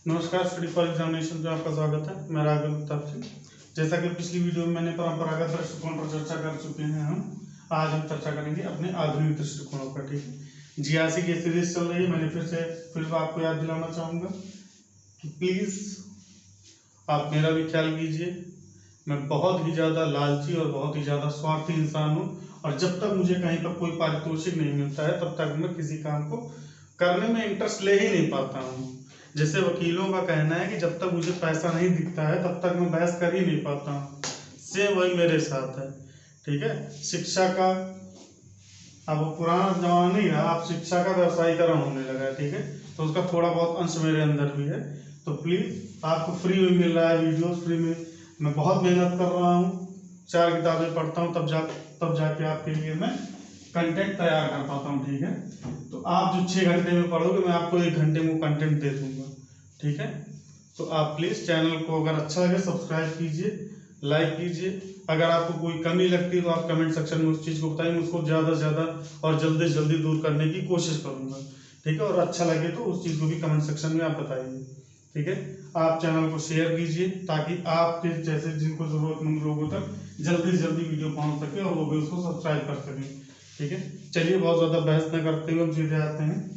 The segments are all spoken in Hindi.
नमस्कार, स्टडी फॉर एग्जामिनेशन में आपका स्वागत है। मैं राघव गुप्ता से। जैसा कि पिछली वीडियो में मैंने परंपरागत दृष्टिकोण पर चर्चा कर चुके हैं, आज हम चर्चा करेंगे अपने आधुनिक दृष्टिकोणों पर। ठीक है, जीआरसी की सीरीज चल रही है। मैंने फिर आपको याद दिलाना चाहूँगा कि प्लीज़ आप मेरा भी ख्याल कीजिए। मैं बहुत ही ज़्यादा लालची और बहुत ही ज़्यादा स्वार्थी इंसान हूँ, और जब तक मुझे कहीं पर कोई पारितोषिक नहीं मिलता है तब तक मैं किसी काम को करने में इंटरेस्ट ले ही नहीं पाता हूँ। जैसे वकीलों का कहना है कि जब तक मुझे पैसा नहीं दिखता है तब तक मैं बहस कर ही नहीं पाता हूँ, सेम वही मेरे साथ है। ठीक है, शिक्षा का अब वो पुराना जमाना नहीं रहा, अब शिक्षा का व्यवसायीकरण होने लगा है। ठीक है, तो उसका थोड़ा बहुत अंश मेरे अंदर भी है। तो प्लीज़ आपको फ्री में मिल रहा है, वीडियोस फ्री में। मैं बहुत मेहनत कर रहा हूँ, 4 किताबें पढ़ता हूँ, तब जाके आपके लिए मैं कंटेंट तैयार कर पाता हूँ। ठीक है, तो आप जो 6 घंटे में पढ़ोगे, मैं आपको 1 घंटे में कंटेंट दे दूंगा। ठीक है, तो आप प्लीज़ चैनल को अगर अच्छा लगे सब्सक्राइब कीजिए, लाइक कीजिए। अगर आपको कोई कमी लगती है तो आप कमेंट सेक्शन में उस चीज़ को बताइए, उसको ज़्यादा से ज़्यादा और जल्दी से जल्दी दूर करने की कोशिश करूँगा। ठीक है, और अच्छा लगे तो उस चीज़ को भी कमेंट सेक्शन में आप बताइए। ठीक है, आप चैनल को शेयर कीजिए ताकि आपके जैसे जिनको ज़रूरतमंद लोगों तक जल्दी से जल्दी वीडियो पहुँच सके और वो भी उसको सब्सक्राइब कर सकें। ठीक है, चलिए बहुत ज़्यादा बहस न करते हुए हम सीधे आते हैं।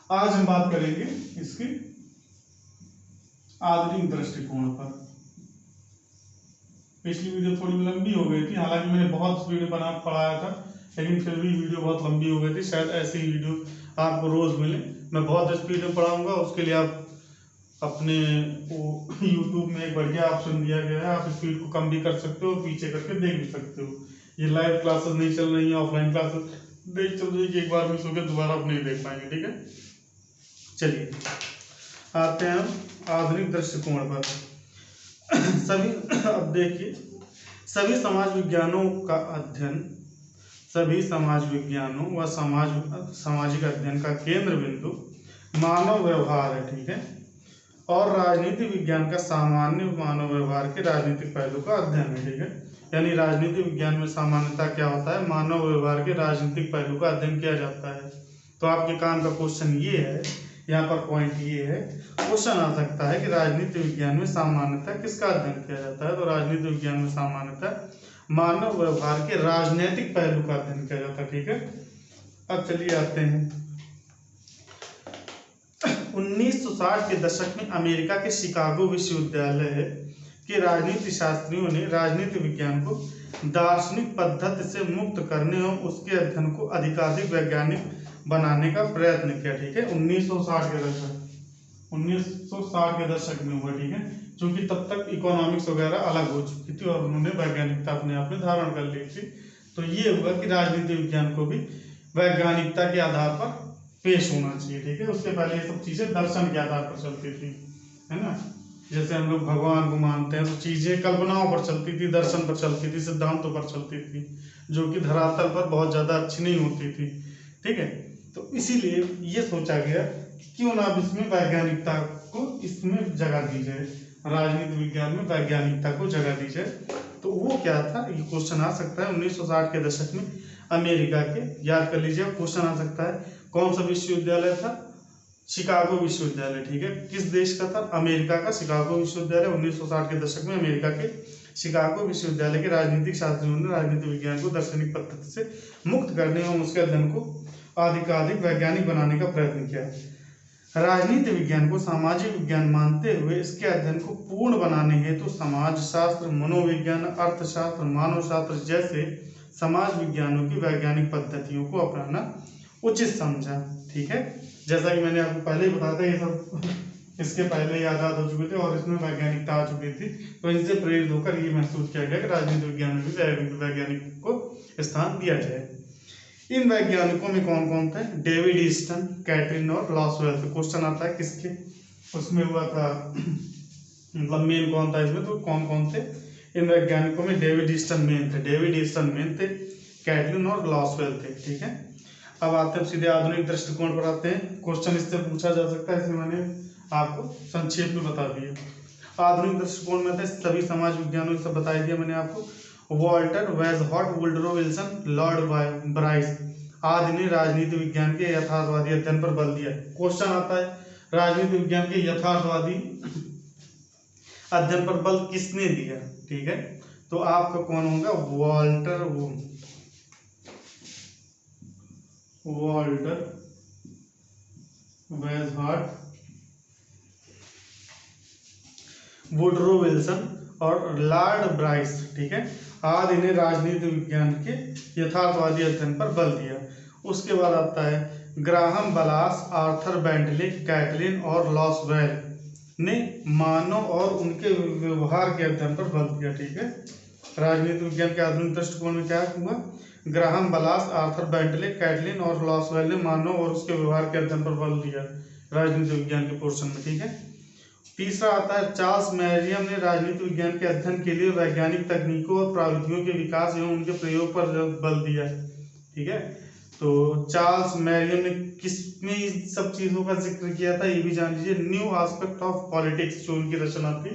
आज हम बात करेंगे इसकी आधुनिक दृष्टिकोण पर। पिछली वीडियो थोड़ी लंबी हो गई थी, हालांकि मैंने बहुत वीडियो बना पढ़ाया था, लेकिन फिर भी वीडियो बहुत लंबी हो गई थी। शायद ऐसी वीडियो आपको रोज मिले। मैं बहुत स्पीड में पढ़ाऊंगा, उसके लिए आप अपने वो यूट्यूब में एक बढ़िया ऑप्शन दिया गया है, आप स्पीड को कम भी कर सकते हो, पीछे करके देख भी सकते हो। ये लाइव क्लासेस नहीं चल रही है, ऑफलाइन क्लासेस देख चल रही है कि एक बार मिस हो गया दोबारा आप नहीं देख पाएंगे। ठीक है, चलिए आते हैं हम आधुनिक दृष्टिकोण पर। सभी अब देखिए, सभी समाज विज्ञानों का अध्ययन, सभी समाज विज्ञानों व सामाजिक अध्ययन का केंद्र बिंदु मानव व्यवहार है। ठीक है, और राजनीति विज्ञान का सामान्य मानव व्यवहार के राजनीतिक पहलू का अध्ययन है। ठीक है, यानी राजनीति विज्ञान में सामान्यता क्या होता है, मानव व्यवहार के राजनीतिक पहलू का अध्ययन किया जाता है। तो आपके काम का क्वेश्चन ये है, यहाँ पर पॉइंट ये है, क्वेश्चन आ सकता है कि राजनीति विज्ञान में सामान्यता किसका अध्ययन किया जाता है। तो राजनीति विज्ञान में सामान्यता मानव व्यवहार के राजनीतिक पहलू का अध्ययन किया जाता है। ठीक है, अब चलिए आते हैं 1960 के दशक में अमेरिका के शिकागो विश्वविद्यालय के राजनीति शास्त्रियों ने राजनीति विज्ञान को दार्शनिक पद्धति से मुक्त करने और उसके अध्ययन को अधिकाधिक वैज्ञानिक बनाने का प्रयत्न किया। ठीक है, 1960 के दशक में हुआ। ठीक है, क्योंकि तब तक इकोनॉमिक्स वगैरह अलग हो चुकी थी और उन्होंने वैज्ञानिकता अपने आप में धारण कर ली थी। तो ये हुआ कि राजनीति विज्ञान को भी वैज्ञानिकता के आधार पर पेश होना चाहिए। ठीक है, उसके पहले ये सब चीजें दर्शन के आधार पर चलती थी, है ना। जैसे हम लोग भगवान को मानते हैं तो चीजें कल्पनाओं पर चलती थी, दर्शन पर चलती थी, सिद्धांतों पर चलती थी, जो कि धरातल पर बहुत ज्यादा अच्छी नहीं होती थी। ठीक है, तो इसीलिए ये सोचा गया क्यों ना अब इसमें वैज्ञानिकता को इसमें जगह दी जाए, राजनीति विज्ञान में वैज्ञानिकता को जगह दी जाए। तो वो क्या था, ये क्वेश्चन आ सकता है 1960 के दशक में अमेरिका के, याद कर लीजिए क्वेश्चन आ सकता है कौन सा विश्वविद्यालय था, शिकागो विश्वविद्यालय। ठीक है, किस देश का था, अमेरिका का शिकागो विश्वविद्यालय। 1960 के दशक में अमेरिका के शिकागो विश्वविद्यालय के राजनीतिक शास्त्रियों ने राजनीति विज्ञान को दार्शनिक पद्धति से मुक्त करने और उसके अध्ययन को अधिकाधिक वैज्ञानिक बनाने का प्रयत्न किया। राजनीति विज्ञान को सामाजिक विज्ञान मानते हुए इसके अध्ययन को पूर्ण बनाने हेतु समाजशास्त्र, मनोविज्ञान, अर्थशास्त्र, मानवशास्त्र जैसे समाज विज्ञानों की वैज्ञानिक पद्धतियों को अपनाना उचित समझा। ठीक है, जैसा कि मैंने आपको पहले ही बताया था, ये सब इसके पहले याद हो चुके थे और इसमें वैज्ञानिकता आ चुकी थी। तो इनसे प्रेरित होकर ये महसूस किया गया कि राजनीति विज्ञान में भी वैज्ञानिक को स्थान दिया जाए। इन वैज्ञानिकों में कौन कौन थे, डेविड ईस्टन, कैटरीन और लॉसवेल। क्वेश्चन आता है किसके उसमें हुआ था, मतलब मेन कौन था इसमें, तो कौन कौन थे इन वैज्ञानिकों में, डेविड ईस्टन मेन थे, कैटरीन और लॉसवेल थे। ठीक है, अब आते हैं सीधे आधुनिक दृष्टिकोण पर आते हैं। क्वेश्चन इससे पूछा जा सकता है, इसलिए मैंने आपको संक्षेप में बता दिया। आधुनिक दृष्टिकोण में थे सभी समाज विज्ञानों से बता दिया मैंने आपको, Walter Bagehot, Woodrow Wilson, Lord Bryce आदि ने राजनीति विज्ञान के यथार्थवादी अध्ययन पर बल दिया। क्वेश्चन आता है राजनीति विज्ञान के यथार्थवादी अध्ययन पर बल किसने दिया? ठीक है, तो आपका कौन होगा? वॉल्टर वेजहार्ट, वुडरो विल्सन और लॉर्ड ब्राइस, ठीक है, आदि ने राजनीति विज्ञान के यथार्थवादी अध्ययन पर बल दिया। उसके बाद आता है ग्राहम बलास, आर्थर बेंटले, कैटलिन और लॉसवेल ने मानव और उनके व्यवहार के अध्ययन पर बल दिया। ठीक है, राजनीति विज्ञान के आधुनिक दृष्टिकोण में क्या हुआ? ग्राहम बलास, आर्थर बेंटले, कैटलिन और लॉसवेल ने मानव और उसके व्यवहार के अध्ययन पर बल दिया राजनीति विज्ञान के पोर्शन में। ठीक है, तीसरा आता है चार्ल्स मैरियम ने राजनीति विज्ञान के अध्ययन के लिए वैज्ञानिक तकनीकों और प्रविधियों के विकास एवं उनके प्रयोग पर बल दिया। ठीक है, तो चार्ल्स मैरियम ने किसमें इन सब चीजों का जिक्र किया था ये भी जान लीजिए। न्यू एस्पेक्ट ऑफ पॉलिटिक्स जो उनकी रचना थी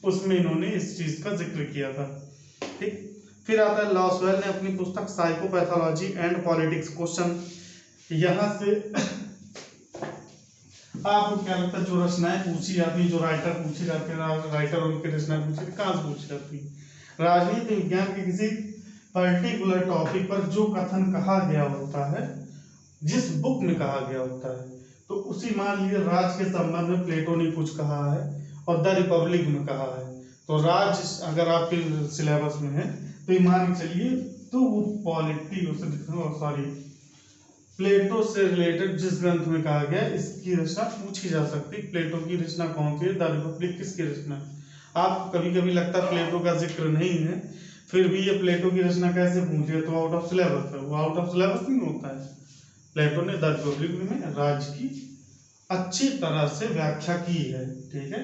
उसमें इन्होंने इस चीज का जिक्र किया था। ठीक, फिर आता है लॉसवेल ने अपनी पुस्तक साइकोपैथोलॉजी एंड पॉलिटिक्स। क्वेश्चन यहाँ से आपको क्या लगता है जो रचनाएं पूछी जाती, जो राइटर पूछे जाते हैं, राइटर और उनकी रचनाएं पूछी कहाँ से पूछी जाती? राजनीति विज्ञान के किसी पर्टिकुलर टॉपिक पर जो कथन कहा गया होता है, जिस बुक में कहा गया होता है, तो उसी मान लीजिए राज के संबंध में प्लेटो ने कुछ कहा है और द रिपब्लिक में कहा है, तो राज अगर आपके सिलेबस में है तो ये मान के चलिए तो वो प्लेटो से रिलेटेड जिस ग्रंथ में कहा गया इसकी रचना पूछी जा सकती। प्लेटो की रचना कौन सी है? द रिपब्लिक किसकी रचना है? आप कभी कभी लगता है प्लेटो का जिक्र नहीं है, फिर भी ये प्लेटो की रचना कैसे पूछे? तो आउट ऑफ सिलेबस है, वो आउट ऑफ सिलेबस नहीं होता है। प्लेटो ने द रिपब्लिक में राज की अच्छी तरह से व्याख्या की है। ठीक है,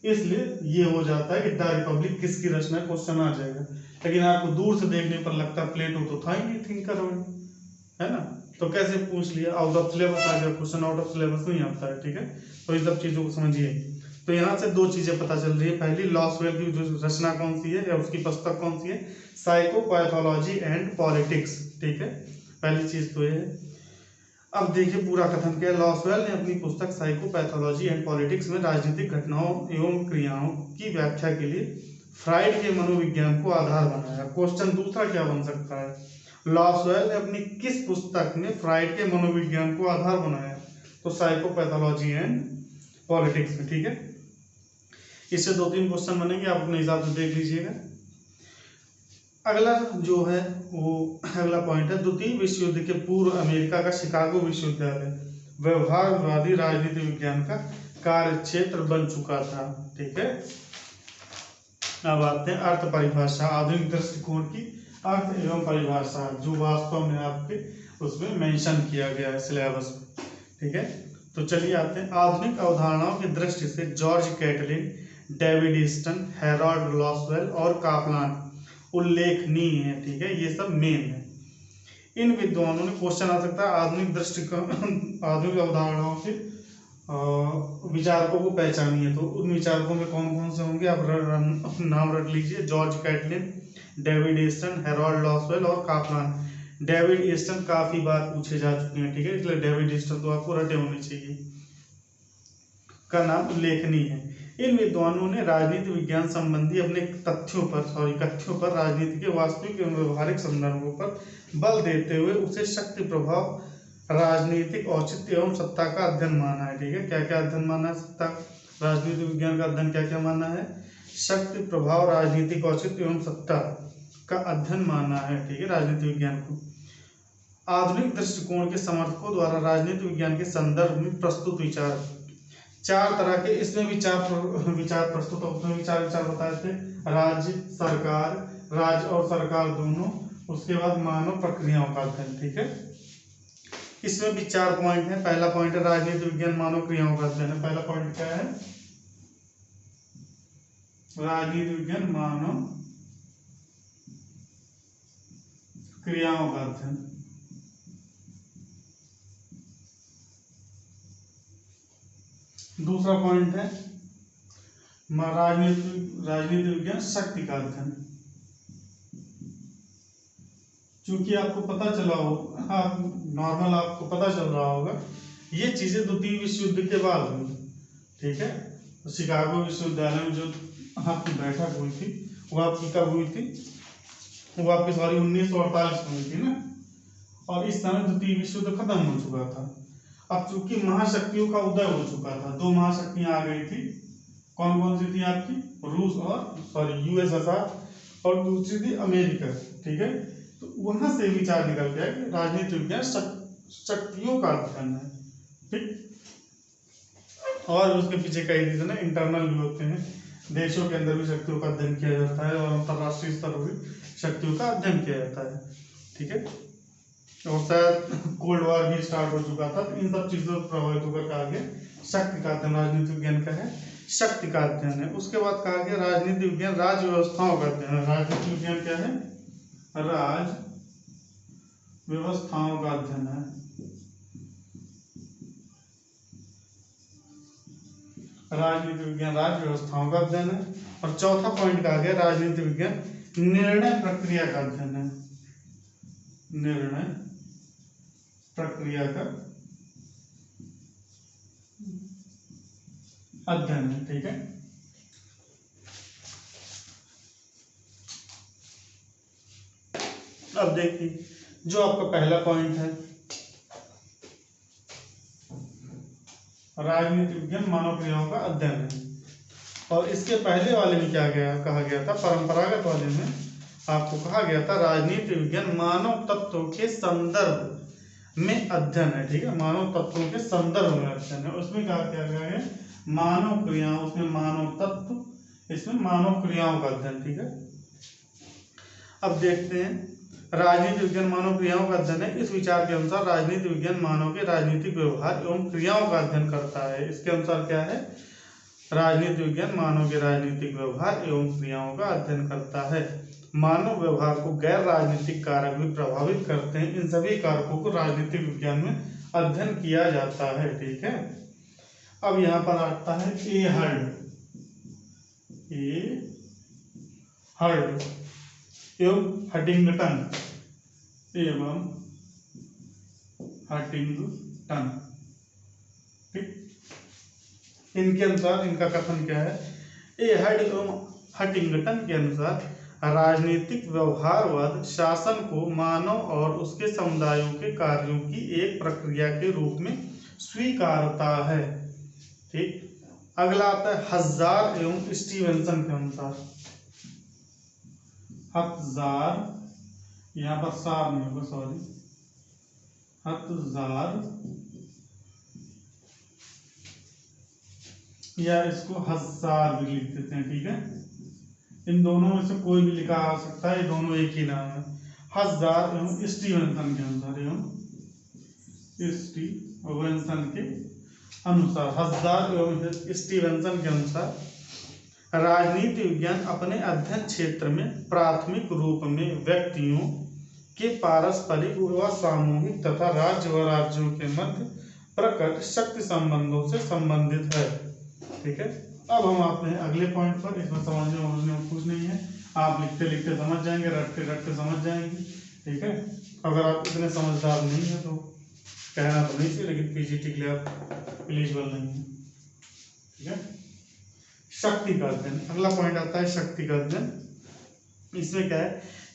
इसलिए ये हो जाता है कि द रिपब्लिक किसकी रचना है, क्वेश्चन आ जाएगा। लेकिन आपको दूर से देखने पर लगता है प्लेटो तो था ही नहीं थिंकर है ना, तो कैसे पूछ लिया? आउट ऑफ सिलेबस आ गया, क्वेश्चन आउट ऑफ सिलेबस नहीं आता है। ठीक है, तो इन सब चीजों को समझिए। तो यहाँ से दो चीजें पता चल रही है। पहली, लॉसवेल की जो रचना कौन सी है या उसकी पुस्तक कौन सी है? Psychopathology and politics. ठीक है, पहली चीज तो ये है। अब देखिए पूरा कथन क्या है। लॉसवेल ने अपनी पुस्तक साइकोपैथोलॉजी एंड पॉलिटिक्स में राजनीतिक घटनाओं एवं क्रियाओं की व्याख्या के लिए फ्राइड के मनोविज्ञान को आधार बनाया। क्वेश्चन दूसरा क्या बन सकता है? लॉसवेल ने अपनी किस पुस्तक में फ्राइड के मनोविज्ञान को आधार बनाया? तो साइकोपैथोलॉजी एंड पॉलिटिक्स में। ठीक है, इससे 2-3 क्वेश्चन बनेंगे, आप अपने हिसाब से देख लीजिएगा। अगला जो है वो अगला पॉइंट है, द्वितीय विश्व युद्ध के पूर्व अमेरिका का शिकागो विश्वविद्यालय व्यवहारवादी राजनीति विज्ञान का कार्य क्षेत्र बन चुका था। ठीक है, अब आते हैं अर्थ परिभाषा, आधुनिक दृष्टिकोण की अर्थ एवं परिभाषा जो वास्तव में आपके उसमें मेंशन किया गया है सिलेबस में। ठीक है, तो चलिए आते हैं आधुनिक अवधारणाओं की दृष्टि से George Catlin, David Easton, Harold Lasswell और कापलान उल्लेखनीय है। ठीक है, ये सब मेन है। इन विद्वानों ने, क्वेश्चन आ सकता है आधुनिक दृष्टिकोण आधुनिक अवधारणाओं के विचारकों को पहचानिए, तो उन विचारकों में कौन कौन से होंगे आप नाम रख लीजिए। George Catlin, David Easton, Harold Lasswell और कापलान। डेविड ईस्टन काफी बार पूछे जा चुके हैं। ठीक है, इसलिए डेविड ईस्टन तो आपको रटे होने चाहिए, का नाम उल्लेखनीय है। इन विद्वानों ने राजनीति विज्ञान संबंधी अपने तथ्यों पर राजनीति के वास्तविक एवं व्यवहारिक संदर्भों पर बल देते हुए उसे शक्ति, प्रभाव, राजनीतिक औचित्य एवं सत्ता का अध्ययन माना है। ठीक है, क्या क्या अध्ययन माना है? सत्ता, राजनीति विज्ञान का अध्ययन क्या क्या माना है? शक्ति, प्रभाव, राजनीतिक औचित्य एवं सत्ता का अध्ययन माना है। ठीक है, राजनीति विज्ञान को आधुनिक दृष्टिकोण के समर्थकों द्वारा राजनीति विज्ञान के संदर्भ में प्रस्तुत विचार 4 तरह के इसमें विचार प्रस्तुत होते हैं। विचार बताए थे, राज्य, सरकार, राज्य और सरकार दोनों, उसके बाद मानव प्रक्रियाओं का अध्ययन। ठीक है, इसमें भी 4 पॉइंट है। पहला पॉइंट है राजनीति विज्ञान मानव क्रियाओं का अध्ययन है। पहला पॉइंट क्या है? राजनीति विज्ञान मानव क्रियाओं का अध्ययन। दूसरा पॉइंट है राजनीति विज्ञान शक्ति का अध्ययन। क्योंकि आपको पता चला हो, आप नॉर्मल आपको पता चल रहा होगा ये चीजें द्वितीय विश्व युद्ध के बाद हुई। ठीक है। तो शिकागो विश्वविद्यालय में जो आपकी बैठक हुई थी वो आपकी कब हुई थी, वो आपकी सॉरी 1948 में हुई थी ना। और इस समय द्वितीय विश्व युद्ध खत्म हो चुका था। अब चूंकि महाशक्तियों का उदय हो चुका था, दो महाशक्तियां आ गई थी। कौन कौन सी थी आपकी, रूस और यूएसएसआर, और दूसरी थी अमेरिका, ठीक है। तो वहां से विचार निकल गया कि राजनीति विज्ञान शक्तियों का अध्ययन है, ठीक। और उसके पीछे कई रीजन है, इंटरनल भी होते हैं, देशों के अंदर भी शक्तियों का अध्ययन किया जाता है, और अंतरराष्ट्रीय स्तर पर भी शक्तियों का अध्ययन किया जाता है, ठीक है। और शायद कोल्ड वॉर भी स्टार्ट हो चुका था। तो इन सब चीजों को प्रभावित होकर कहा गया शक्ति का अध्ययन राजनीति विज्ञान का है, शक्ति का अध्ययन है। उसके बाद कहा गया राजनीति विज्ञान राज्य व्यवस्थाओं का अध्ययन है। राजनीति विज्ञान क्या है, राज्य व्यवस्थाओं का अध्ययन है। राजनीति विज्ञान राज्य व्यवस्थाओं का अध्ययन है। और चौथा पॉइंट कहा गया राजनीति विज्ञान निर्णय प्रक्रिया का अध्ययन है, निर्णय प्रक्रिया का अध्ययन है, ठीक है। अब देखिए जो आपका पहला पॉइंट है, राजनीति विज्ञान मानव क्रियाओं का अध्ययन है। और इसके पहले वाले में क्या कहा गया था, परंपरागत वाले में आपको कहा गया था राजनीति विज्ञान मानव तत्वों के संदर्भ में अध्ययन है, ठीक है। मानव तत्वों के संदर्भ में अध्ययन है। उसमें क्या किया गया है, मानव क्रियाओं, उसमें मानव तत्व, इसमें मानव क्रियाओं का अध्ययन, ठीक है। अब देखते हैं राजनीति विज्ञान मानव क्रियाओं का अध्ययन है। इस विचार के अनुसार राजनीति विज्ञान मानव के राजनीतिक व्यवहार एवं क्रियाओं का अध्ययन करता है। इसके अनुसार क्या है, राजनीति विज्ञान मानव के राजनीतिक व्यवहार एवं क्रियाओं का अध्ययन करता है। मानव व्यवहार को गैर राजनीतिक कारक भी प्रभावित करते हैं। इन सभी कारकों को राजनीतिक विज्ञान में अध्ययन किया जाता है, ठीक है। अब यहाँ पर आता है ए हर्ड एवं हटिंगटन, ठीक। इनके अनुसार इनका कथन क्या है, ए हर्ड एवं हटिंगटन के अनुसार राजनीतिक व्यवहारवाद शासन को मानव और उसके समुदायों के कार्यों की एक प्रक्रिया के रूप में स्वीकारता है, ठीक। अगला आता है हज़ार एवं स्टीवेंसन के अनुसार, हज़ार, यहाँ पर सार नहीं होगा, सॉरी, हज़ार या इसको हज़ार भी लिख देते हैं, ठीक है। इन दोनों में से कोई भी लिखा आ सकता है, ये दोनों एक ही नाम है। हज़ार एवं स्टीवेंसन के अनुसार, स्टीवेंसन के अनुसार, हज़ार एवं स्टीवेंसन के अनुसार राजनीति विज्ञान अपने अध्ययन क्षेत्र में प्राथमिक रूप में व्यक्तियों के पारस्परिक व सामूहिक तथा राज्य व राज्यों के मध्य प्रकट शक्ति संबंधों से संबंधित है, ठीक है। अब हम आते हैं अगले पॉइंट पर। इसमें समझने में कुछ नहीं है, आप लिखते लिखते समझ जाएंगे, रटते रटते समझ जाएंगे, ठीक है। अगर आप इतने समझदार नहीं है तो कहना तो नहीं चाहिए, लेकिन पीजीटी के लिए आप एलिजिबल नहीं है, ठीक है। शक्ति का अध्ययन, अगला पॉइंट आता है शक्ति का अध्ययन। इसमें क्या है,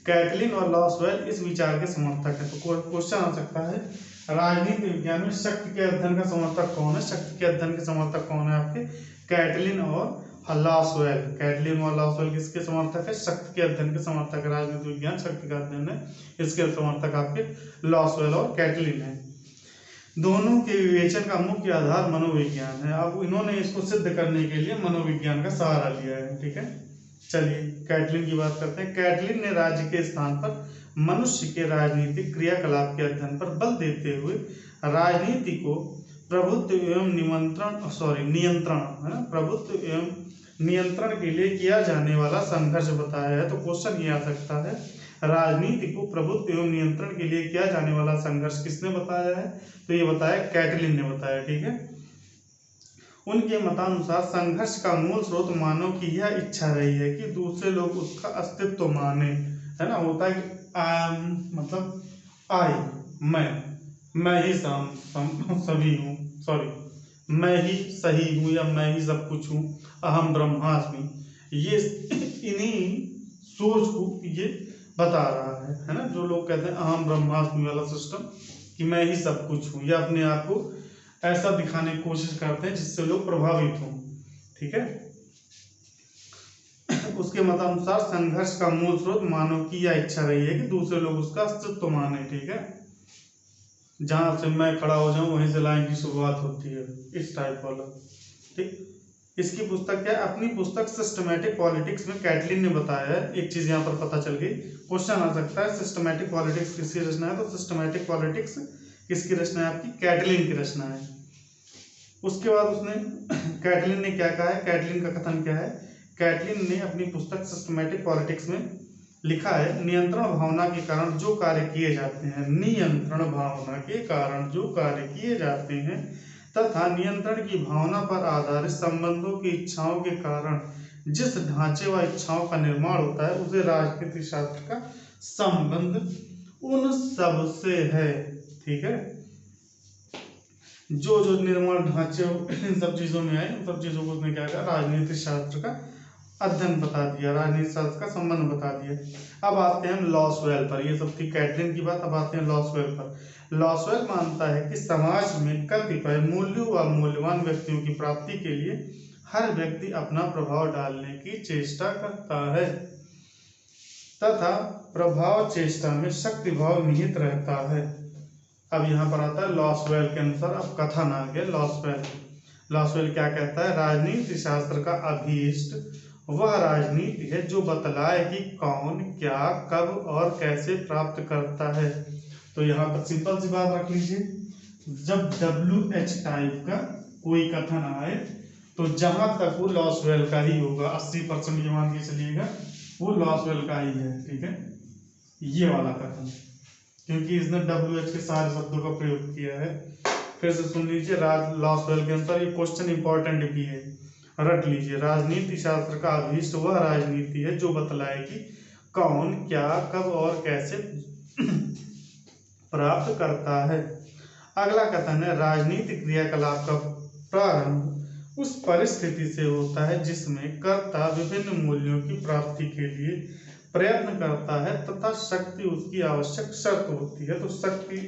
कैटलिन और लॉसवेल इस विचार के समर्थक है। तो क्वेश्चन आ सकता है राजनीति विज्ञान में शक्ति के अध्ययन का समर्थक कौन है। शक्ति के अध्ययन के समर्थक कौन है आपके, कैटलिन और लॉसवेल। कैटलिन और लॉसवेल किसके समर्थक है, शक्ति के अध्ययन के समर्थक है। राजनीति विज्ञान शक्ति का अध्ययन है, इसके समर्थक आपके लॉसवेल और कैटलिन है। दोनों के विवेचन का मुख्य आधार मनोविज्ञान है। अब इन्होंने इसको सिद्ध करने के लिए मनोविज्ञान का सहारा लिया है, ठीक है। चलिए कैटलिन की बात करते हैं। कैटलिन ने राज्य के स्थान पर मनुष्य के राजनीतिक क्रियाकलाप के अध्ययन पर बल देते हुए राजनीति को प्रभुत्व एवं नियंत्रण है ना, प्रभुत्व एवं नियंत्रण के लिए किया जाने वाला संघर्ष बताया है। तो क्वेश्चन ये आ सकता है राजनीति को प्रभुत्व एवं नियंत्रण के लिए किया जाने वाला संघर्ष किसने बताया है, तो ये बताया कैटलिन ने बताया, ठीक है। उनके मतानुसार संघर्ष का मूल स्रोत मानव की यह इच्छा रही है कि दूसरे लोग उसका अस्तित्व माने, है ना। होता है कि मतलब मैं ही सभी हूँ, मैं ही सही हूँ या मैं ही सब कुछ हूँ, अहम ब्रह्मास्मि, ये इन्हीं सोच को ये बता रहा है ना। जो लोग कहते हैं अहम ब्रह्मास्मि वाला सिस्टम कि मैं ही सब कुछ हूँ, या अपने आप को ऐसा दिखाने की कोशिश करते हैं जिससे लोग प्रभावित हों, ठीक है। उसके मतानुसार संघर्ष का मूल स्रोत मानव की यह इच्छा रही है कि दूसरे लोग उसका अस्तित्व माने, ठीक है। जहां से मैं खड़ा हो जाऊं वहीं से लाइन की शुरुआत होती है, इस टाइप वाला, ठीक। इसकी पुस्तक क्या है? अपनी पुस्तक सिस्टमैटिक पॉलिटिक्स में कैटलिन ने बताया है। एक चीज यहाँ पर पता चल गई, क्वेश्चन आ सकता है सिस्टमैटिक पॉलिटिक्स किसकी रचना है, तो सिस्टमैटिक पॉलिटिक्स किसकी रचना है? आपकी कैटलिन की रचना है। उसके बाद उसने कैटलिन ने क्या कहा है, कैटलिन का कथन क्या है? कैटलिन ने अपनी पुस्तक सिस्टमैटिक पॉलिटिक्स में लिखा है, नियंत्रण भावना के कारण जो कार्य किए जाते हैं, नियंत्रण भावना के कारण जो कार्य किए जाते हैं तथा नियंत्रण की भावना पर आधारित संबंधों की इच्छाओं के कारण जिस ढांचे व इच्छाओं का निर्माण होता है उसे राजनीति शास्त्र का संबंध उन सब से है, ठीक है। जो जो निर्माण ढांचे इन सब चीजों में आए, उन सब चीजों को उसने क्या कहा? राजनीति शास्त्र का अध्ययन बता दिया, राजनीति शास्त्र का संबंध बता दिया। अब आते हैं लॉसवेल पर। ये सब थी कैटलिन की बात, अब आते हैं लॉसवेल पर। लॉसवेल मानता है कि समाज में कतिपय मूल्यों व मूल्यवान व्यक्तियों की प्राप्ति के लिए हर व्यक्ति अपना प्रभाव डालने की चेष्टा करता है तथा प्रभाव चेष्टा में शक्ति भाव निहित रहता है। अब यहाँ पर आता है लॉसवेल के अनुसार, अब कथन आ गया लॉसवेल क्या कहता है? राजनीति शास्त्र का अभीष्ट वह राजनीति है जो बतलाए कि कौन क्या कब और कैसे प्राप्त करता है। तो यहाँ पर सिंपल सी बात रख लीजिए, जब WH टाइप का कोई कथन आए तो जहां तक वो लॉसवेल का ही होगा, 80% ये मान के चलिएगा वो लॉसवेल का ही है, ठीक है, ये वाला कथन, क्योंकि इसने WH के सारे शब्दों का प्रयोग किया है। फिर से सुन लीजिए, लॉसवेल के अनुसार, ये क्वेश्चन इंपॉर्टेंट भी है, रट लीजिए। राजनीति शास्त्र का अभीष्ट वह राजनीति है जो बतलाए कि कौन क्या कब और कैसे प्राप्त करता है। अगला कथन है, राजनीतिक क्रियाकलाप का प्रारंभ उस परिस्थिति से होता है जिसमें कर्ता विभिन्न मूल्यों की प्राप्ति के लिए प्रयत्न करता है तथा शक्ति उसकी आवश्यक शर्त होती है। तो शक्ति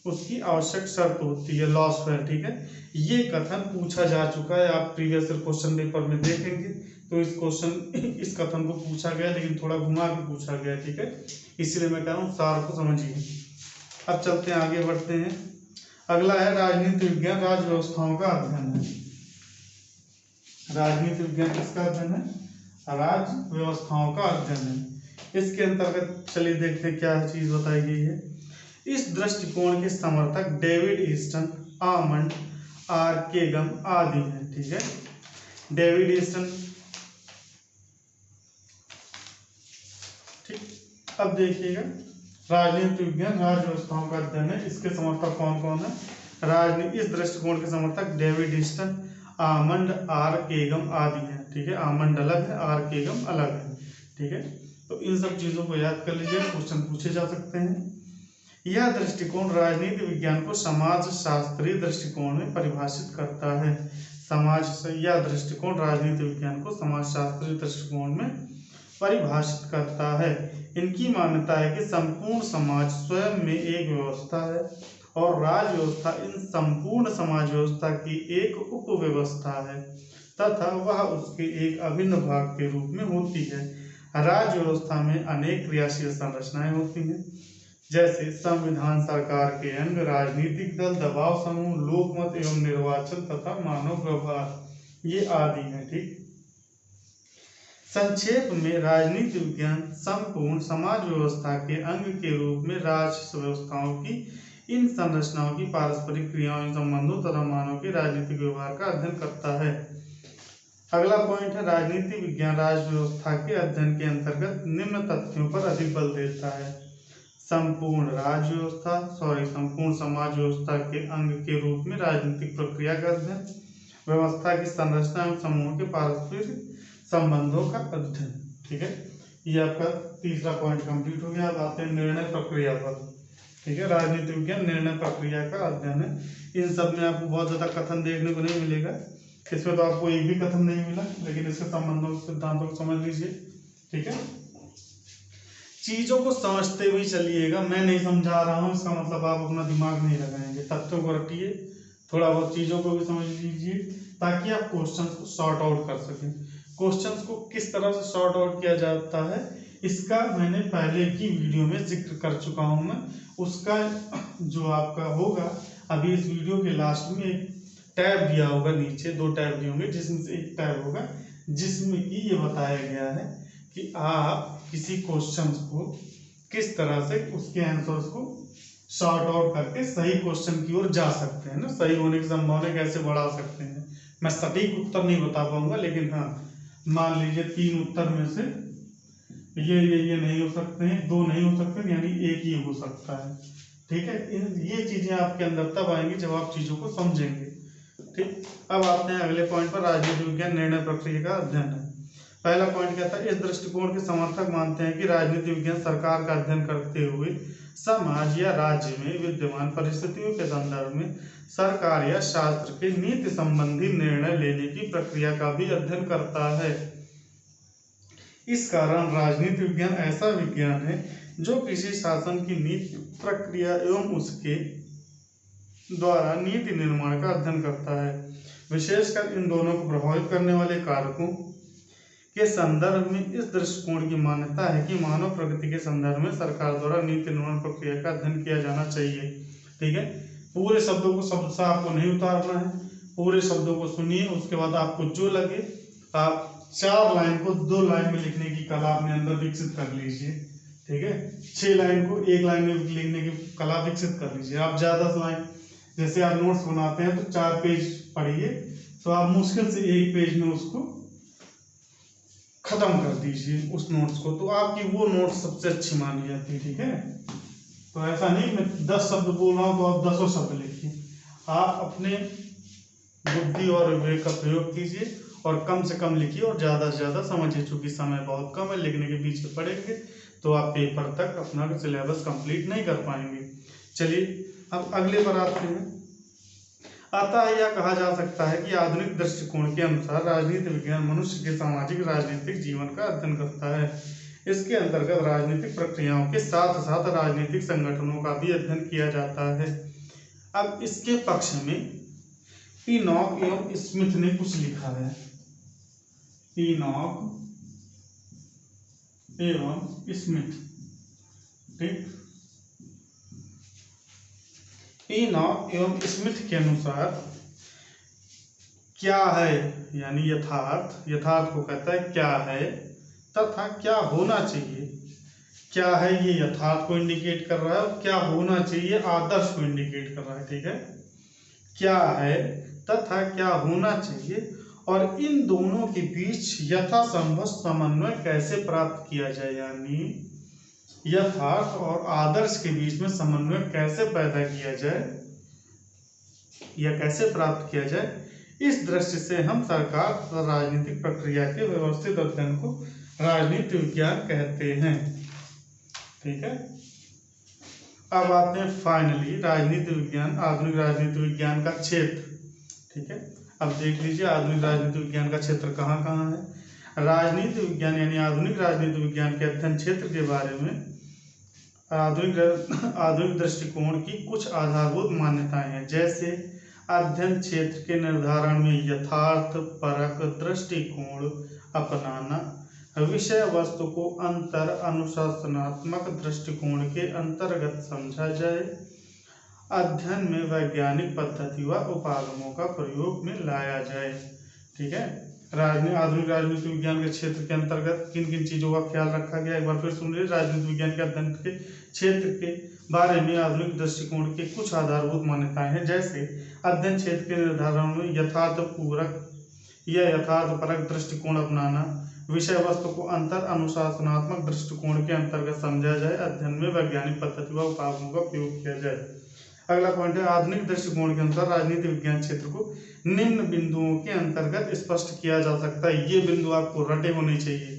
उसकी आवश्यक शर्त होती है, लॉसवेल, ठीक है। ये कथन पूछा जा चुका है, आप प्रीवियस क्वेश्चन पेपर में देखेंगे तो इस कथन को पूछा गया, लेकिन थोड़ा घुमा के पूछा गया, ठीक है। इसलिए मैं कह रहा हूँ सार को समझिए। अब चलते हैं, आगे बढ़ते हैं। अगला है राजनीति विज्ञान राज्य व्यवस्थाओं का अध्ययन है। राजनीति विज्ञान किसका अध्ययन है? राज्य व्यवस्थाओं का अध्ययन है। इसके अंतर्गत चलिए देखते हैं क्या चीज बताई गई है। इस दृष्टिकोण के समर्थक डेविड ईस्टन, आमंड, आर केगम आदि हैं, ठीक है। डेविड ईस्टन, ठीक। अब देखिएगा, राजनीति विज्ञान राज्य व्यवस्थाओं का अध्ययन है, इसके समर्थक कौन कौन है? इस दृष्टिकोण के समर्थक डेविड ईस्टन, आमंड, आर केगम आदि हैं, ठीक है। आमंड अलग है, आर केगम अलग है, ठीक है। तो इन सब चीजों को याद कर लीजिए, क्वेश्चन पूछे जा सकते हैं। यह दृष्टिकोण राजनीति विज्ञान को समाज शास्त्रीय दृष्टिकोण में परिभाषित करता है। यह दृष्टिकोण राजनीति विज्ञान को समाज शास्त्रीय दृष्टिकोण में परिभाषित करता है। इनकी मान्यता है कि संपूर्ण समाज स्वयं में एक व्यवस्था है और राज्य व्यवस्था इन संपूर्ण समाज व्यवस्था की एक उपव्यवस्था है तथा वह उसके एक अभिन्न भाग के रूप में होती है। राज्य व्यवस्था में अनेक क्रियाशील संरचनाएं होती हैं, जैसे संविधान, सरकार के अंग, राजनीतिक दल, दबाव समूह, लोकमत एवं निर्वाचन तथा मानव व्यवहार, ये आदि हैं, ठीक। संक्षेप में राजनीति विज्ञान संपूर्ण समाज व्यवस्था के अंग के रूप में राज्य व्यवस्थाओं की इन संरचनाओं की पारस्परिक क्रियाओं, संबंधों तथा मानव के राजनीतिक व्यवहार का अध्ययन करता है। अगला पॉइंट है, राजनीति विज्ञान राज्य व्यवस्था के अध्ययन के अंतर्गत निम्न तथ्यों पर अधिक बल देता है। संपूर्ण समाज व्यवस्था के अंग के रूप में राजनीतिक प्रक्रिया का अध्ययन, व्यवस्था की संरचना एवं समूह के पारस्परिक संबंधों का अध्ययन, ठीक है। ये आपका तीसरा पॉइंट कंप्लीट हो गया। अब आते हैं निर्णय प्रक्रिया पर। ठीक है। राजनीति विज्ञान निर्णय प्रक्रिया का अध्ययन है। इन सब में आपको बहुत ज्यादा कथन देखने को नहीं मिलेगा, इसमें तो आपको एक भी कथन नहीं मिला, लेकिन इसके संबंधों सिद्धांतों को समझ लीजिए। ठीक है, चीजों को समझते हुए चलिएगा, मैं नहीं समझा रहा हूँ इसका मतलब आप अपना दिमाग नहीं लगाएंगे, तथ्यों को रखिए, थोड़ा बहुत चीजों को भी समझ लीजिए ताकि आप क्वेश्चंस को सॉर्ट आउट कर सकें। क्वेश्चंस को किस तरह से सॉर्ट आउट किया जाता है इसका मैंने पहले की वीडियो में जिक्र कर चुका हूं मैं, उसका जो आपका होगा अभी इस वीडियो के लास्ट में एक टैब दिया होगा, नीचे 2 टैब दिए होंगे, जिसमें से एक टैब होगा जिसमें कि ये बताया गया है कि आप किसी क्वेश्चन को किस तरह से उसके आंसर्स को सॉर्ट आउट करके सही क्वेश्चन की ओर जा सकते हैं ना, सही होने की संभावना कैसे बढ़ा सकते हैं। मैं सटीक उत्तर नहीं बता पाऊंगा, लेकिन हाँ मान लीजिए 3 उत्तर में से ये नहीं हो सकते हैं, 2 नहीं हो सकते, यानी एक ही हो सकता है। ठीक है, ये चीजें आपके अंदर तब आएंगी जब आप चीजों को समझेंगे। ठीक, अब आते हैं अगले पॉइंट पर, राजनीति विज्ञान निर्णय प्रक्रिया का अध्ययन है। पहला पॉइंट क्या था, इस दृष्टिकोण के समर्थक मानते हैं कि राजनीति विज्ञान सरकार का अध्ययन करते हुए समाज या राज्य में विद्यमान परिस्थितियों के संदर्भ में सरकार या शास्त्र के नीति संबंधी निर्णय लेने की प्रक्रिया का भी अध्ययन करता है। इस कारण राजनीति विज्ञान ऐसा विज्ञान है जो किसी शासन की नीति प्रक्रिया एवं उसके द्वारा नीति निर्माण का अध्ययन करता है। विशेषकर इन दोनों को प्रभावित करने वाले कारकों के संदर्भ में इस दृष्टिकोण की मान्यता है कि मानव प्रगति के संदर्भ में सरकार द्वारा नीति निर्माण प्रक्रिया का अध्ययन किया जाना चाहिए। ठीक है, पूरे शब्दों को शब्द से आपको नहीं उतारना है, पूरे शब्दों को सुनिए, उसके बाद आपको जो लगे आप 4 लाइन को 2 लाइन में लिखने की कला अपने अंदर विकसित कर लीजिए। ठीक है, 6 लाइन को 1 लाइन में लिखने की कला विकसित कर लीजिए। आप ज्यादा लाइन, जैसे आप नोट्स बनाते हैं तो 4 पेज पढ़िए, तो आप मुश्किल से 1 पेज में उसको खत्म कर दीजिए उस नोट्स को, तो आपकी वो नोट्स सबसे अच्छी मानी जाती है। ठीक है, तो ऐसा नहीं मैं 10 शब्द बोल रहा हूँ तो आप 10 शब्द लिखिए, आप अपने बुद्धि और विवेक का प्रयोग कीजिए और कम से कम लिखिए और ज्यादा से ज्यादा समझिए। चूंकि समय बहुत कम है, लिखने के पीछे पड़ेंगे तो आप पेपर तक अपना सिलेबस कंप्लीट नहीं कर पाएंगे। चलिए अब अगले पर आते हैं। अतः यह कहा जा सकता है कि आधुनिक दृष्टिकोण के अनुसार राजनीति विज्ञान मनुष्य के सामाजिक राजनीतिक जीवन का अध्ययन करता है। इसके अंतर्गत राजनीतिक प्रक्रियाओं के साथ साथ राजनीतिक संगठनों का भी अध्ययन किया जाता है। अब इसके पक्ष में इनॉक एवं स्मिथ ने कुछ लिखा है। इनॉक एवं स्मिथ, ठीक, इनॉक एवं स्मिथ के अनुसार क्या है, यानी यथार्थ, यथार्थ को कहता है क्या है, तथा क्या होना चाहिए। क्या है ये यथार्थ को इंडिकेट कर रहा है और क्या होना चाहिए आदर्श को इंडिकेट कर रहा है। ठीक है, क्या है तथा क्या होना चाहिए और इन दोनों के बीच यथासंभव समन्वय कैसे प्राप्त किया जाए, यानी यथार्थ और आदर्श के बीच में समन्वय कैसे पैदा किया जाए या कैसे प्राप्त किया जाए, इस दृष्टि से हम सरकार तथा राजनीतिक प्रक्रिया के व्यवस्थित अध्ययन को राजनीति विज्ञान कहते हैं। ठीक है, अब आते हैं फाइनली राजनीति विज्ञान, आधुनिक राजनीति विज्ञान का क्षेत्र। ठीक है, अब देख लीजिए आधुनिक राजनीति विज्ञान का क्षेत्र कहाँ कहाँ है। राजनीति विज्ञान यानी आधुनिक राजनीति विज्ञान के अध्ययन क्षेत्र के बारे में आधुनिक दृष्टिकोण की कुछ आधारभूत मान्यताएं हैं, जैसे अध्ययन क्षेत्र के निर्धारण में यथार्थ परक दृष्टिकोण अपनाना, विषय वस्तु को अंतर अनुशासनात्मक दृष्टिकोण के अंतर्गत समझा जाए, अध्ययन में वैज्ञानिक पद्धति व उपागमों का प्रयोग में लाया जाए। ठीक है, आधुनिक राजनीति विज्ञान के क्षेत्र के अंतर्गत किन किन चीजों का ख्याल रखा गया, एक बार फिर सुन लीजिए। राजनीति विज्ञान के अध्ययन के क्षेत्र के बारे में आधुनिक दृष्टिकोण के कुछ आधारभूत मान्यताएं हैं, जैसे अध्ययन क्षेत्र के निर्धारण में यथार्थ पूरक या यथार्थ परक दृष्टिकोण अपनाना, विषय वस्तु को अंतर अनुशासनात्मक दृष्टिकोण के अंतर्गत समझा जाए, अध्ययन में वैज्ञानिक पद्धति व उपागमों का प्रयोग किया जाए। अगला पॉइंट है आधुनिक दृष्टिकोण के अनुसार राजनीति विज्ञान क्षेत्र को निम्न बिंदुओं के अंतर्गत स्पष्ट किया जा सकता है। ये बिंदु आपको रटे होने चाहिए।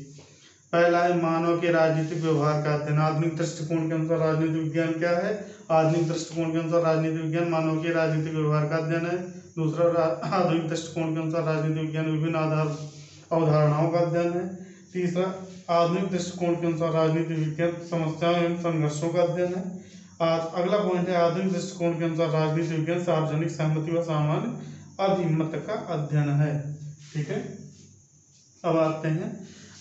पहला है मानव के राजनीतिक व्यवहार का अध्ययन। आधुनिक दृष्टिकोण के अनुसार राजनीतिक विज्ञान क्या है? आधुनिक दृष्टिकोण के अनुसार राजनीतिक विज्ञान मानव के राजनीतिक व्यवहार का अध्ययन है। दूसरा, आधुनिक दृष्टिकोण के अनुसार राजनीतिक विज्ञान विभिन्न अवधारणाओं का अध्ययन है। तीसरा, आधुनिक दृष्टिकोण के अनुसार राजनीतिक विज्ञान समस्याओं एवं संघर्षों का अध्ययन है। अगला पॉइंट है आधुनिक दृष्टिकोण के अनुसार राजनीतिक विज्ञान सार्वजनिक सहमति व सामान्य अभिमत का अध्ययन है। ठीक है, अब आते हैं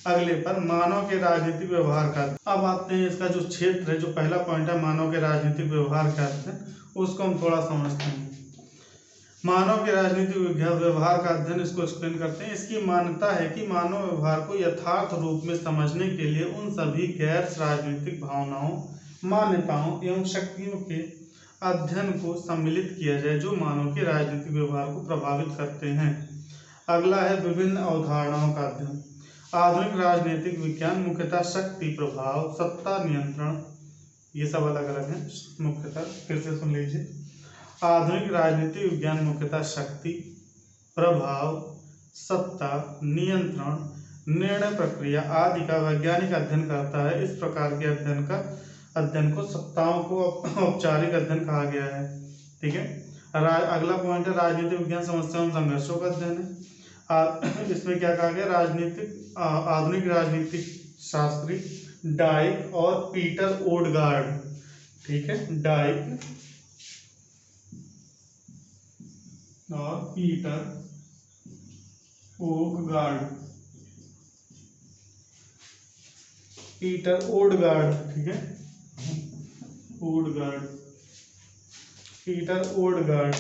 अगले पर, मानव के राजनीतिक व्यवहार का। अब आते हैं इसका जो क्षेत्र है, जो पहला पॉइंट है मानव के राजनीतिक व्यवहार का अध्ययन, उसको हम थोड़ा समझते हैं। मानव के राजनीतिक व्यवहार का अध्ययन, इसको एक्सप्लेन करते हैं। इसकी मान्यता है कि मानव व्यवहार को यथार्थ रूप में समझने के लिए उन सभी गैर राजनीतिक भावनाओं, मान्यताओं एवं शक्तियों के अध्ययन को सम्मिलित किया जाए जो मानव के राजनीतिक व्यवहार को प्रभावित करते हैं। अगला है विभिन्न अवधारणाओं का अध्ययन। आधुनिक राजनीतिक विज्ञान मुख्यतः शक्ति, प्रभाव, सत्ता, नियंत्रण, ये सब अलग अलग हैं मुख्यतः। फिर से सुन लीजिए। आधुनिक राजनीतिक विज्ञान मुख्यतः शक्ति, प्रभाव, सत्ता, नियंत्रण, निर्णय प्रक्रिया आदि का वैज्ञानिक अध्ययन करता है। इस प्रकार के अध्ययन को सत्ताओं को औपचारिक अध्ययन कहा गया है। ठीक है, अगला पॉइंट है राजनीतिक विज्ञान समस्याओं संघर्षों का अध्ययन है। इसमें क्या कहा गया? आधुनिक राजनीतिक शास्त्री डाइक और पीटर ओडगार्ड, ठीक है, डाइक और पीटर ओडगार्ड, ठीक है, पीटर ओडगार्ड।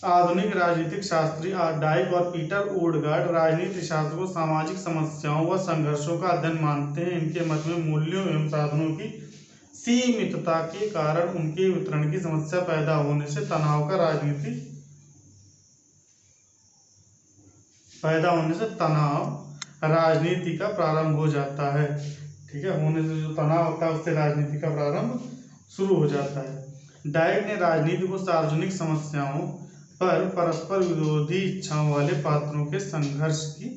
आधुनिक राजनीतिक शास्त्री डाइक और पीटर ओडगार्ड राजनीति शास्त्र को सामाजिक समस्याओं व संघर्षों का अध्ययन मानते हैं। इनके मत में मूल्यों एवं साधनों की सीमितता के कारण उनके वितरण की समस्या पैदा होने से तनाव राजनीति का प्रारंभ हो जाता है। ठीक है, होने से जो तनाव होता है उससे राजनीति का प्रारंभ शुरू हो जाता है। डाइक ने राजनीति को सार्वजनिक समस्याओं पर परस्पर विरोधी इच्छाओं वाले पात्रों के संघर्ष की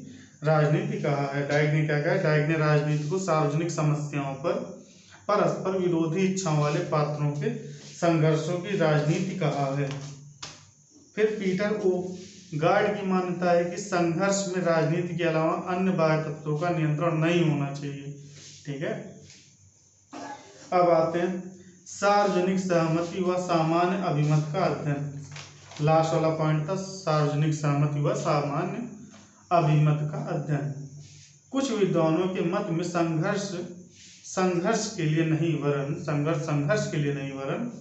राजनीति कहा है। डाइक ने क्या कहा? डाइक ने राजनीति को सार्वजनिक समस्याओं पर परस्पर विरोधी इच्छाओं वाले पात्रों के संघर्षों की राजनीति कहा है। फिर पीटर ओडगार्ड की मान्यता है कि संघर्ष में राजनीति के अलावा अन्य बाह्य तत्वों का नियंत्रण नहीं होना चाहिए। ठीक है, अब आते हैं सार्वजनिक सहमति व सामान्य अभिमत का अध्ययन। लास्ट वाला पॉइंट था सार्वजनिक सहमति व सामान्य अभिमत का अध्ययन। कुछ विद्वानों के मत में संघर्ष के लिए नहीं वरन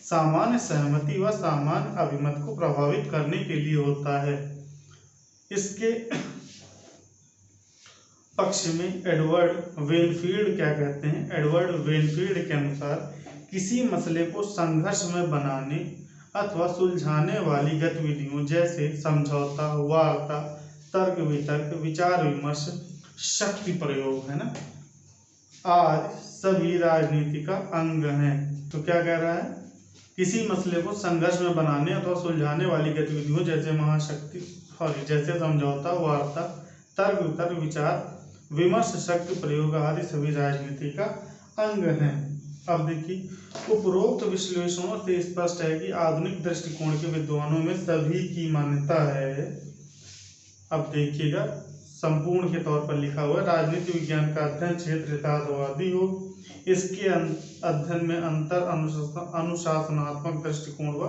सामान्य सहमति व सामान्य अभिमत को प्रभावित करने के लिए होता है। इसके पक्ष में एडवर्ड वेनफील्ड क्या कहते हैं? एडवर्ड वेनफील्ड के अनुसार किसी मसले को संघर्ष में बनाने अथवा सुलझाने वाली गतिविधियों जैसे समझौता, वार्ता, तर्क वितर्क, विचार विमर्श, शक्ति प्रयोग, है ना, आज सभी राजनीति का अंग हैं। तो क्या कह रहा है? किसी मसले को संघर्ष में बनाने अथवा सुलझाने वाली गतिविधियों जैसे समझौता, वार्ता, तर्क वितर्क, विचार विमर्श, शक्ति प्रयोग आदि सभी राजनीति का अंग हैं। अब देखिए, उपरोक्त विश्लेषणों से स्पष्ट है कि आधुनिक दृष्टिकोण के विद्वानों में सभी की मान्यता है। अब देखिएगा, संपूर्ण के तौर पर लिखा हुआ है, राजनीति विज्ञान का अध्ययन क्षेत्र यथार्थवादी हो। इसके अध्ययन में अंतर अनुशासनात्मक दृष्टिकोण व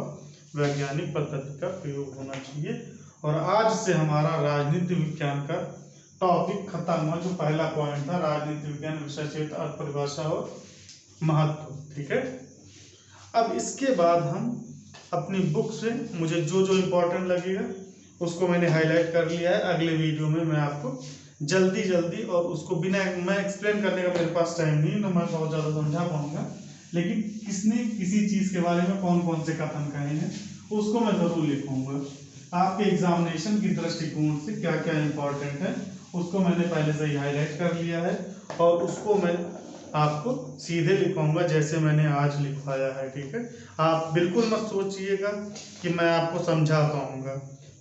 वैज्ञानिक पद्धति का प्रयोग होना चाहिए। और आज से हमारा राजनीति विज्ञान का टॉपिक खत्म हुआ। जो पहला पॉइंट था राजनीति विज्ञान विषय क्षेत्र, अर्थ परिभाषा और महत्व। ठीक है, अब इसके बाद हम अपनी बुक से मुझे जो जो इम्पोर्टेंट लगेगा उसको मैंने हाईलाइट कर लिया है। अगले वीडियो में मैं आपको जल्दी और उसको बिना मैं एक्सप्लेन करने का मेरे पास टाइम नहीं है, मैं बहुत ज़्यादा समझा पाऊंगा, लेकिन किसने किसी चीज़ के बारे में कौन कौन से कथन कहे हैं उसको मैं ज़रूर लिखूंगा। आपके एग्जामिनेशन की दृष्टिकोण से क्या क्या इम्पोर्टेंट है उसको मैंने पहले से ही हाईलाइट कर लिया है और उसको मैं आपको सीधे लिखवाऊंगा जैसे मैंने आज लिखवाया है। ठीक है, आप बिल्कुल मत सोचिएगा कि मैं आपको समझा पाऊंगा,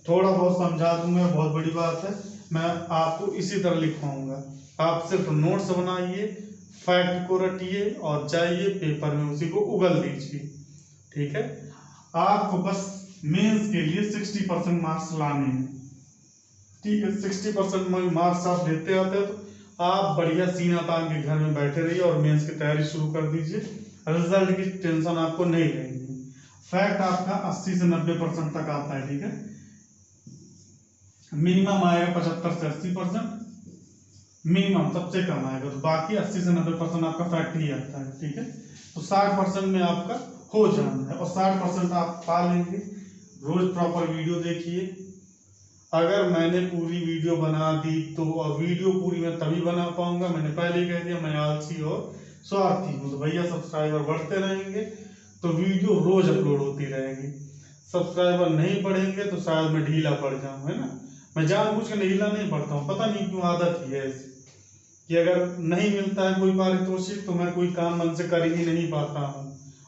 थोड़ा बहुत समझा दूंगा, बहुत बड़ी बात है, मैं आपको इसी तरह लिखवाऊंगा। आप सिर्फ नोट्स बनाइए, फैक्ट को रटिए और जाइए पेपर में उसी को उगल दीजिए। ठीक है, आपको बस मेंस के लिए 60% मार्क्स लाने हैं। ठीक है, 60% मार्क्स आप लेते आते हो तो आप बढ़िया सीना तान के घर में बैठे रहिए और मेंस की तैयारी शुरू कर दीजिए। रिजल्ट की टेंशन आपको नहीं रहेगी। फैक्ट आपका 80 से 90% तक आता है। ठीक है, मिनिमम आएगा 75 से 80%, मिनिमम सबसे कम आएगा, तो बाकी 80 से 90% आपका फैक्ट ही आता है। ठीक है, तो 60% में आपका हो जाना है और 60% आप पा लेंगे। रोज प्रॉपर वीडियो देखिए। अगर मैंने पूरी वीडियो बना दी तो वीडियो पूरी मैं तभी बना पाऊंगा, मैंने पहले ही कह दिया मैं आलसी और स्वार्थी हूँ, तो भैया सब्सक्राइबर बढ़ते रहेंगे तो वीडियो रोज अपलोड होती रहेगी। सब्सक्राइबर नहीं बढ़ेंगे तो शायद मैं ढीला पड़ जाऊँ, है ना। मैं जानबूझ के ढीला नहीं पड़ता हूँ, पता नहीं क्यों आदत ही है ऐसी कि अगर नहीं मिलता है कोई पारितोषिक तो मैं कोई काम मन से कर ही नहीं पाता हूँ,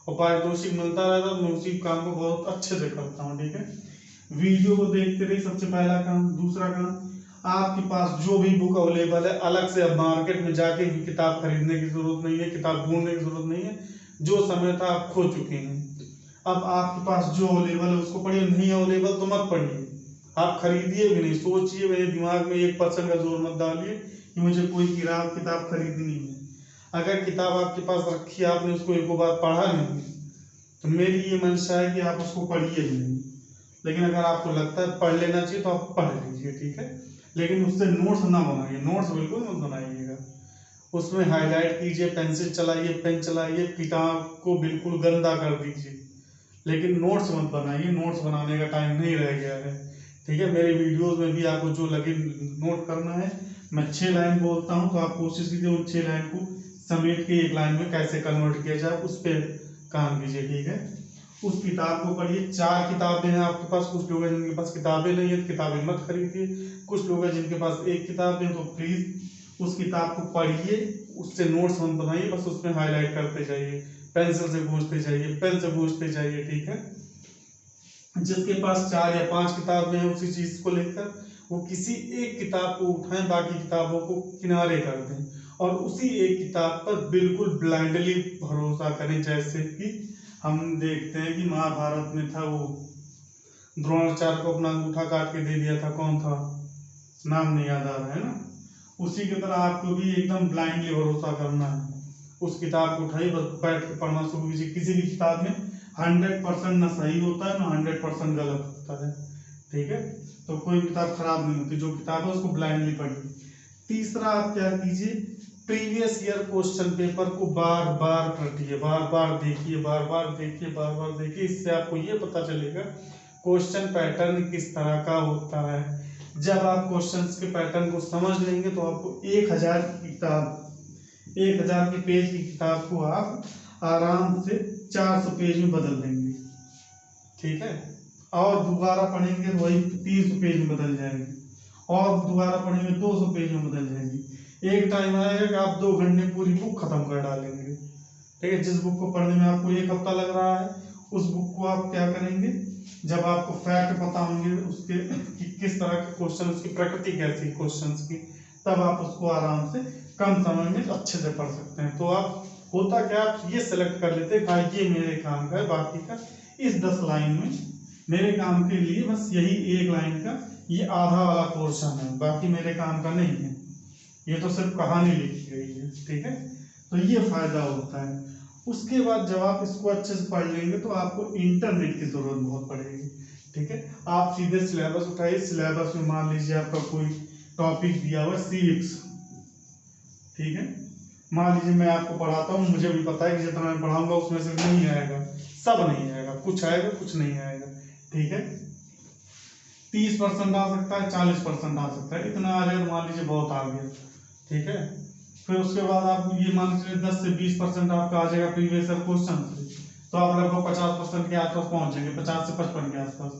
और पारितोषिक मिलता रहता तो मैं उसी काम को बहुत अच्छे से करता हूँ। ठीक है, वीडियो को देखते रहिए, सबसे पहला काम। दूसरा काम, आपके पास जो भी बुक अवेलेबल है, अलग से अब मार्केट में जाके भी किताब खरीदने की जरूरत नहीं है, किताब ढूंढने की जरूरत नहीं है। जो समय था आप खो चुके हैं। अब आपके पास जो अवेलेबल है उसको पढ़िए, नहीं अवेलेबल तो मत पढ़िए, आप खरीदिए भी नहीं। सोचिए, मेरे दिमाग में 1% का जोर मत डालिए कि मुझे कोई किताब खरीदनी है। अगर किताब आपके पास रखी है, आपने उसको एक बार पढ़ा नहीं, तो मेरी ये मंशा है कि आप उसको पढ़िए ही नहीं। लेकिन अगर आपको लगता है पढ़ लेना चाहिए तो आप पढ़ लीजिए। ठीक है, लेकिन उससे नोट्स ना बनाइए, नोट्स बिल्कुल मत बनाइएगा। उसमें हाईलाइट कीजिए, पेंसिल चलाइए, पेन चलाइए, किताब को बिल्कुल गंदा कर दीजिए, लेकिन नोट्स मत बनाइए। नोट्स बनाने का टाइम नहीं रह गया है। ठीक है, मेरे वीडियोस में भी आपको जो लगे नोट करना है, मैं 6 लाइन बोलता हूँ तो आप कोशिश कीजिए उन 6 लाइन को समेट के 1 लाइन में कैसे कन्वर्ट किया जाए, उस पर काम कीजिए। ठीक है, उस किताब को पढ़िए। 4 किताबें हैं आपके पास, कुछ लोग हैं जिनके पास किताबें नहीं है तो किताबें मत खरीदिए। कुछ लोग हैं जिनके पास 1 किताब है, तो प्लीज उस किताब को पढ़िए, उससे नोट्स मत बनाइए, बस उसमें हाईलाइट करते जाइए, पेंसिल से पूछते जाइए, पेन से पूछते जाइए। ठीक है, जिसके पास 4 या 5 किताबें हैं उसी चीज को लेकर, वो किसी एक किताब को उठाएं, बाकी किताबों को किनारे कर दें और उसी एक किताब पर बिल्कुल ब्लाइंडली भरोसा करें। जैसे कि हम देखते हैं कि महाभारत में था, वो द्रोणाचार्य को अपना अंगूठा काट के दे दिया था, कौन था, नाम नहीं याद आ रहा है ना। उसी की तरह आपको भी एकदम ब्लाइंडली भरोसा करना है। उस किताब को उठाइए, बस बैठ के पढ़ना शुरू कीजिए। किसी भी किताब में 100% ना सही होता है ना 100% गलत होता है। ठीक है, तो कोई किताब खराब नहीं होती, जो किताब है उसको ब्लाइंडली पढ़िए। तीसरा, आप क्या कीजिए, प्रीवियस ईयर क्वेश्चन पेपर को बार बार पढ़िए, बार बार देखिए, बार बार देखिए, बार बार देखिए। इससे आपको ये पता चलेगा क्वेश्चन पैटर्न किस तरह का होता है। जब आप क्वेश्चंस के पैटर्न को समझ लेंगे तो आपको 1000 के पेज की किताब को आप आराम से 400 पेज में बदल देंगे। ठीक है, और दोबारा पढ़ेंगे तो वही 300 पेज में बदल जाएंगे, और दोबारा पढ़ेंगे 200 पेज में बदल जाएंगे। एक टाइम आएगा कि आप 2 घंटे पूरी बुक खत्म कर डालेंगे। ठीक है, जिस बुक को पढ़ने में आपको 1 हफ्ता लग रहा है, उस बुक को आप क्या करेंगे, जब आपको फैक्ट पता होंगे उसके कि किस तरह के क्वेश्चन, उसकी प्रकृति कैसी क्वेश्चंस की, तब आप उसको आराम से कम समय में अच्छे से पढ़ सकते हैं। तो आप होता क्या, आप ये सेलेक्ट कर लेते हैं कि ये मेरे काम का है, बाकी का इस 10 लाइन में मेरे काम के लिए बस यही 1 लाइन का ये आधा वाला पोर्शन है, बाकी मेरे काम का नहीं है, ये तो सिर्फ कहानी लिखी गई है। ठीक है, तो ये फायदा होता है। उसके बाद जब आप इसको अच्छे से पढ़ लेंगे तो आपको इंटरनेट की जरूरत बहुत पड़ेगी। ठीक है, आप सीधे सिलेबस उठाइए। सिलेबस में मान लीजिए आपका कोई टॉपिक दिया हुआ है सिविक्स। ठीक है, मान लीजिए मैं आपको पढ़ाता हूँ, मुझे भी पता है कि जितना मैं पढ़ाऊंगा उसमें से नहीं आएगा, सब नहीं आएगा, कुछ आएगा कुछ नहीं आएगा। ठीक है, 30% आ सकता है, 40% आ सकता है, इतना आ जाए तो मान लीजिए बहुत आ गया। ठीक है, फिर उसके बाद आप ये मान लीजिए 10 से 20% आपका आ जाएगा प्रीवियस ईयर क्वेश्चन से, तो आप लगभग 50% के आसपास पहुंच जाएंगे, 50 से 55 के आसपास।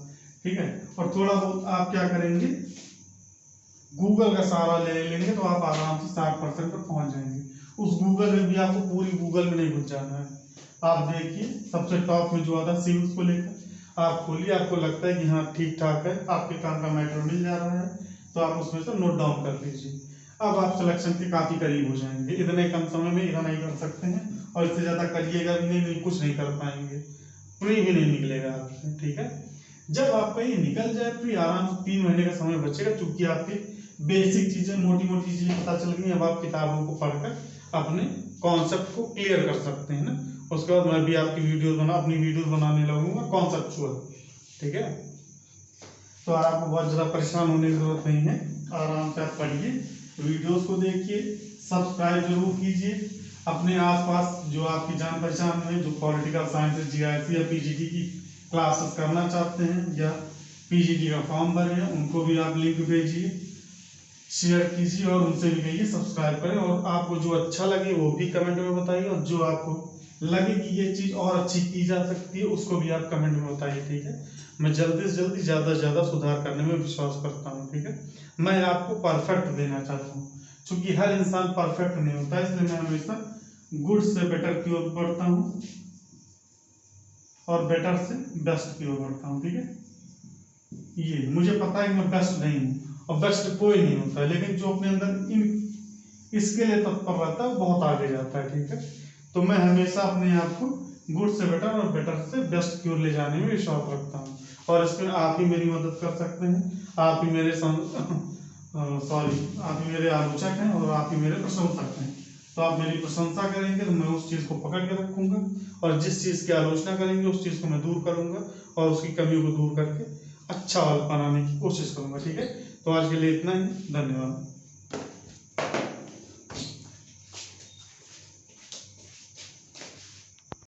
ठीक है, और थोड़ा बहुत आप क्या करेंगे, गूगल का सहारा ले लेंगे तो आप आराम से 60% पर पहुंच जाएंगे। उस गूगल में भी आपको पूरी गूगल में नहीं घुस जाना है। आप देखिए सबसे टॉप में जो आता है सिविक्स को लेकर, आप खोलिए, आपको लगता है कि हाँ ठीक ठाक है, आपके काम का मैटर मिल जा रहा है, तो आप उसमें से नोट डाउन कर लीजिए। अब आप सिलेक्शन के काफी करीब हो जाएंगे। इतने कम समय में इतना ही कर सकते हैं, और इससे ज्यादा करिएगा भी नहीं, कुछ नहीं कर पाएंगे, प्री भी नहीं निकलेगा आपसे, ठीक है। जब आपका ये निकल जाए प्री, आराम से 3 महीने का समय बचेगा, चूंकि आपकी बेसिक चीजें, मोटी मोटी चीजें पता चल गई। अब आप किताबों को पढ़कर अपने कॉन्सेप्ट को क्लियर कर सकते हैं ना। उसके बाद मैं भी आपकी अपनी वीडियो बनाने लगूंगा कॉन्सेप्चुअल, ठीक है। तो आपको बहुत ज्यादा परेशान होने की जरूरत नहीं है, आराम से आप पढ़िए, वीडियोस को देखिए, सब्सक्राइब जरूर कीजिए। अपने आसपास जो आपकी जान पहचान में जो पॉलिटिकल साइंस, जीआईसी या पीजीडी की क्लासेस करना चाहते हैं या पीजीडी का फॉर्म भरे हैं, उनको भी आप लिंक भेजिए, शेयर कीजिए और उनसे भी कहिए सब्सक्राइब करें। और आपको जो अच्छा लगे वो भी कमेंट में बताइए, और जो आपको लगे कि ये चीज और अच्छी की जा सकती है उसको भी आप कमेंट में बताइए, ठीक है। मैं जल्दी से जल्दी ज्यादा से ज्यादा सुधार करने में विश्वास करता हूँ, ठीक है। मैं आपको परफेक्ट देना चाहता हूँ, क्योंकि हर इंसान परफेक्ट नहीं होता, इसलिए मैं हमेशा गुड से बेटर की ओर बढ़ता हूँ और बेटर से बेस्ट की ओर बढ़ता हूँ, ठीक है। ये मुझे पता है कि मैं बेस्ट नहीं हूँ, और बेस्ट कोई नहीं होता है, लेकिन जो अपने अंदर इसके लिए तत्पर रहता है वो बहुत आगे जाता है, ठीक है। तो मैं हमेशा अपने आप को गुड से बेटर और बेटर से बेस्ट की ओर ले जाने में विश्वास रखता हूँ, और इसमें आप ही मेरी मदद कर सकते हैं। आप ही मेरे आप ही मेरे आलोचक हैं और आप ही मेरे प्रशंसक हैं। तो आप मेरी प्रशंसा करेंगे तो मैं उस चीज को पकड़ के रखूंगा, और जिस चीज की आलोचना करेंगे उस चीज को मैं दूर करूंगा, और उसकी कमियों को दूर करके अच्छा बनाने की कोशिश करूंगा, ठीक है। तो आज के लिए इतना ही, धन्यवाद।